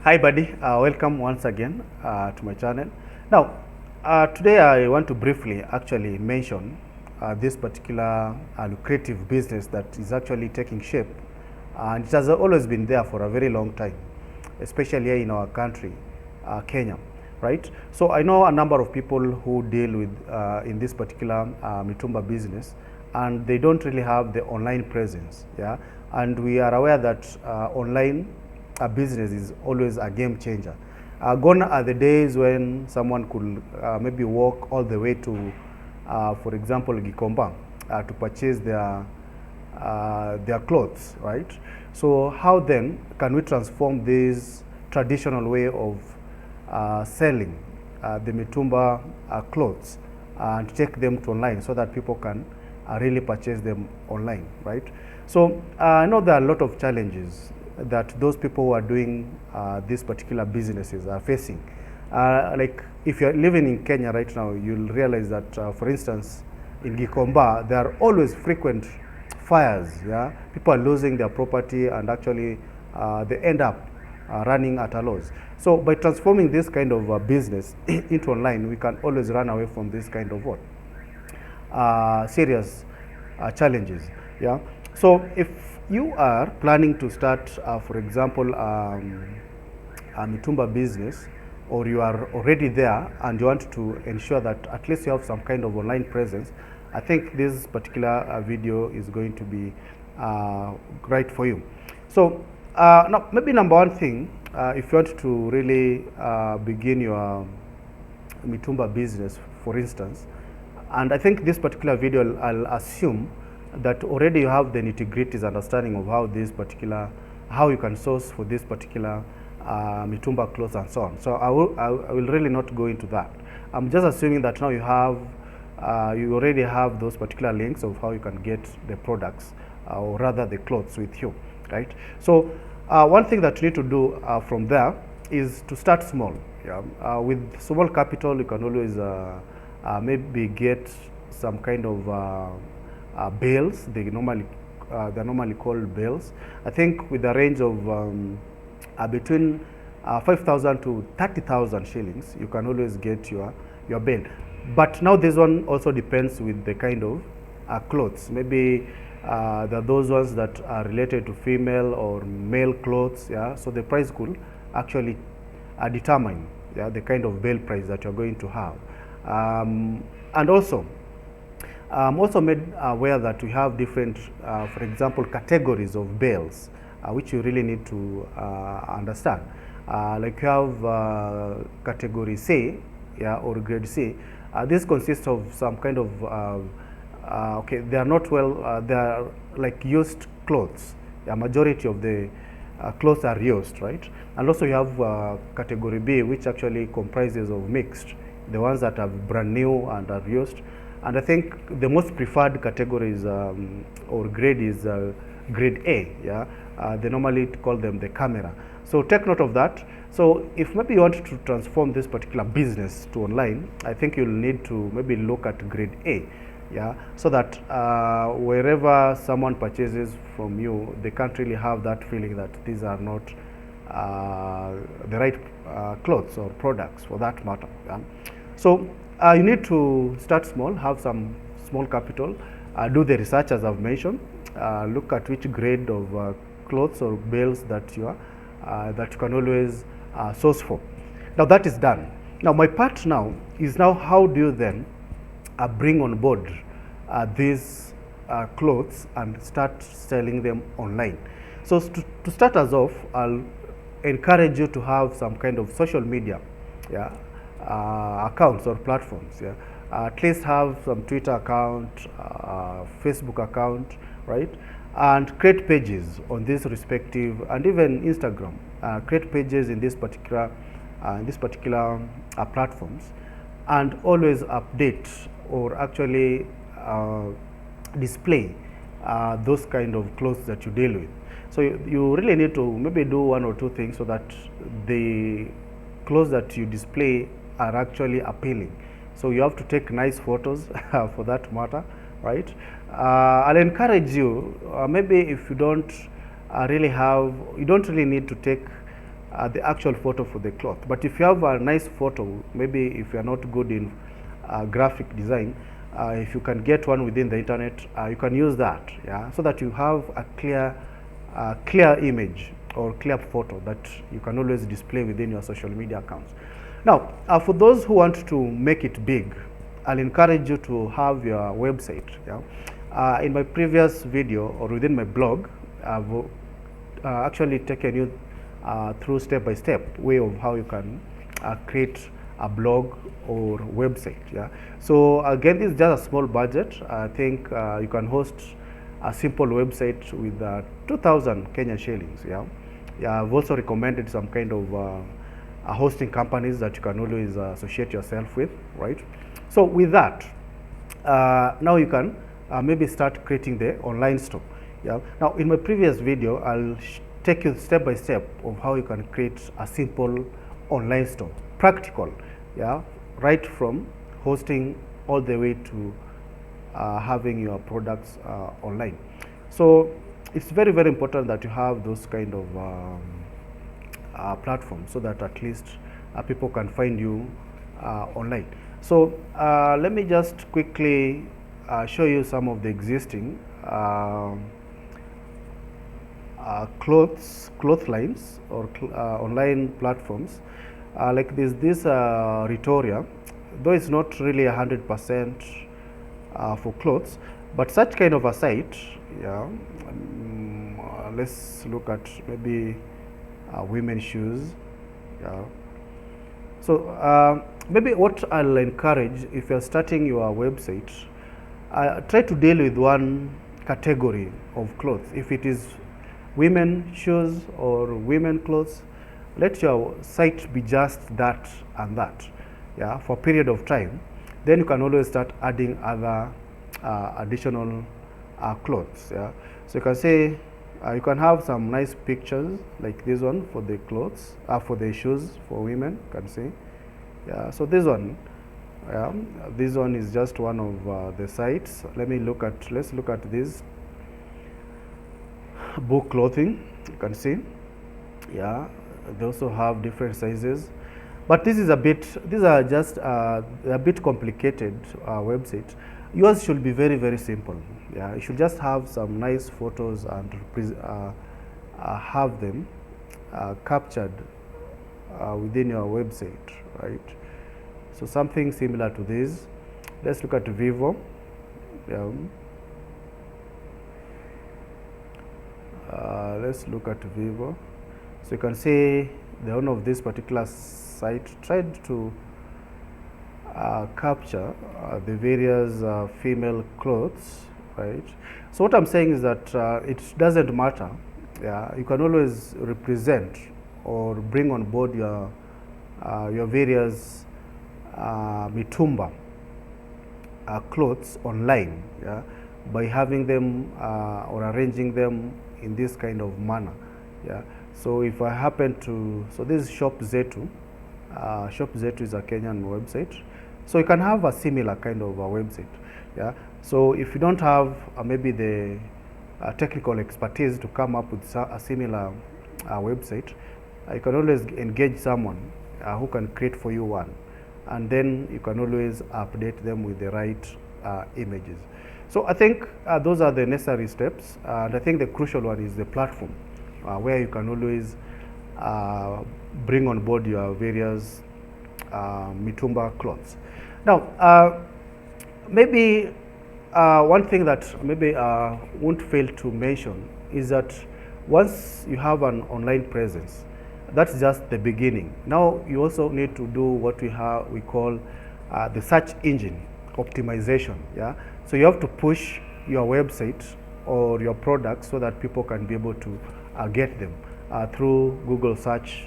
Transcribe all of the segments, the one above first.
Hi buddy, welcome once again to my channel. Now, today I want to briefly actually mention this particular lucrative business that is actually taking shape, and it has always been there for a very long time, especially here in our country, Kenya, right? So I know a number of people who deal with in this particular Mitumba business, and they don't really have the online presence, yeah? And we are aware that online a business is always a game changer. Gone are the days when someone could maybe walk all the way to, for example, Gikomba to purchase their clothes, right? So how then can we transform this traditional way of selling the Mitumba clothes and take them to online so that people can really purchase them online, right? So I know there are a lot of challenges that those people who are doing these particular businesses are facing. Like if you're living in Kenya right now, you'll realize that, for instance, in Gikomba, there are always frequent fires. Yeah, people are losing their property, and actually they end up running at a loss. So by transforming this kind of business into online, we can always run away from this kind of what serious challenges. Yeah. So if you are planning to start, for example, a Mitumba business, or you are already there and you want to ensure that at least you have some kind of online presence, I think this particular video is going to be right for you. So now, maybe number one thing, if you want to really begin your Mitumba business, for instance, and I think this particular video, I'll assume that already you have the nitty-gritties understanding of how you can source for this particular Mitumba clothes and so on. So I will really not go into that. I'm just assuming that now you already have those particular links of how you can get the products, or rather the clothes with you, right? So one thing that you need to do from there is to start small. Yeah? With small capital, you can always maybe get some kind of bales. They're normally called bales. I think with a range of between 5,000 to 30,000 shillings, you can always get your bale. But now this one also depends with the kind of clothes. Maybe there are those ones that are related to female or male clothes. Yeah, so the price could actually determine, yeah, the kind of bale price that you're going to have. And also, I'm also made aware that we have different, for example, categories of bales, which you really need to understand. Like you have category C, yeah, or grade C. This consists of some kind of, okay, they are not well, they are like used clothes. A majority of the clothes are used, right? And also you have category B, which actually comprises of mixed, the ones that are brand new and are used. And I think the most preferred category is, or grade is grade A. Yeah, they normally call them the camera. So take note of that. So if maybe you want to transform this particular business to online, I think you'll need to maybe look at grade A. Yeah, so that wherever someone purchases from you, they can't really have that feeling that these are not the right clothes or products for that matter. Yeah? So you need to start small, have some small capital, do the research as I've mentioned, look at which grade of clothes or bales that you can always source for. Now that is done. Now my part now is how do you then bring on board these clothes and start selling them online. So to start us off, I'll encourage you to have some kind of social media, yeah, accounts or platforms. Yeah, at least have some Twitter account, Facebook account, right? And create pages on this respective, and even Instagram. Create pages in this particular platforms, and always update or actually display those kind of clothes that you deal with. So you really need to maybe do one or two things so that the clothes that you display are actually appealing. So you have to take nice photos for that matter, right? I'll encourage you, maybe if you don't you don't really need to take the actual photo for the cloth. But if you have a nice photo, maybe if you are not good in graphic design, if you can get one within the internet, you can use that, yeah, so that you have a clear image or clear photo that you can always display within your social media accounts. Now, for those who want to make it big, I'll encourage you to have your website. Yeah? In my previous video or within my blog, I've actually taken you through step-by-step way of how you can create a blog or website. Yeah. So again, this is just a small budget. I think you can host a simple website with 2,000 Kenyan shillings. Yeah. Yeah. I've also recommended some kind of hosting companies that you can always associate yourself with, right? So with that, now you can maybe start creating the online store. Yeah. Now in my previous video, I'll take you step by step of how you can create a simple online store, practical, yeah, right from hosting all the way to having your products online. So it's very, very important that you have those kind of platforms so that at least people can find you online. So let me just quickly show you some of the existing cloth lines or online platforms. Like this Retoria, though it's not really 100% for clothes, but such kind of a site, yeah. Let's look at maybe women's shoes, yeah. So maybe what I'll encourage, if you're starting your website, try to deal with one category of clothes. If it is women shoes or women clothes, let your site be just that and that, yeah, for a period of time. Then you can always start adding other additional clothes, yeah. So you can say you can have some nice pictures like this one for the clothes, for the shoes for women, you can see, yeah. So this one, yeah, this one is just one of the sites. Let's look at this book clothing, you can see, yeah. They also have different sizes, but these are just a bit complicated website. Yours should be very, very simple, yeah. You should just have some nice photos and have them captured within your website, right? So something similar to this. Let's look at Vivo, yeah. Let's look at Vivo. So you can see the owner of this particular site tried to capture the various female clothes, right? So what I'm saying is that it doesn't matter. Yeah, you can always represent or bring on board your various Mitumba clothes online, yeah, by having them or arranging them in this kind of manner, yeah. So if I happen to, so this is Shop Zetu. Shop Zetu is a Kenyan website. So you can have a similar kind of a website, yeah. So if you don't have maybe the technical expertise to come up with a similar website, you can always engage someone who can create for you one, and then you can always update them with the right images. So I think those are the necessary steps, and I think the crucial one is the platform, where you can always bring on board your various Mitumba clothes. Now, maybe one thing that maybe won't fail to mention is that once you have an online presence, that's just the beginning. Now you also need to do what we call the search engine optimization, yeah. So you have to push your website or your products so that people can be able to get them through Google search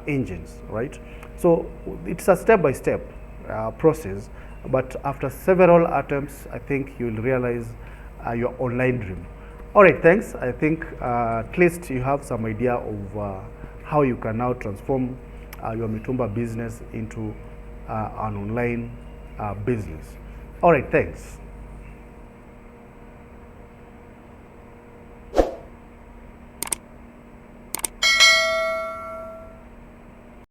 engines, right? So it's a step-by-step process, but after several attempts, I think you'll realize your online dream. All right, thanks. I think at least you have some idea of how you can now transform your Mitumba business into an online business. All right, thanks.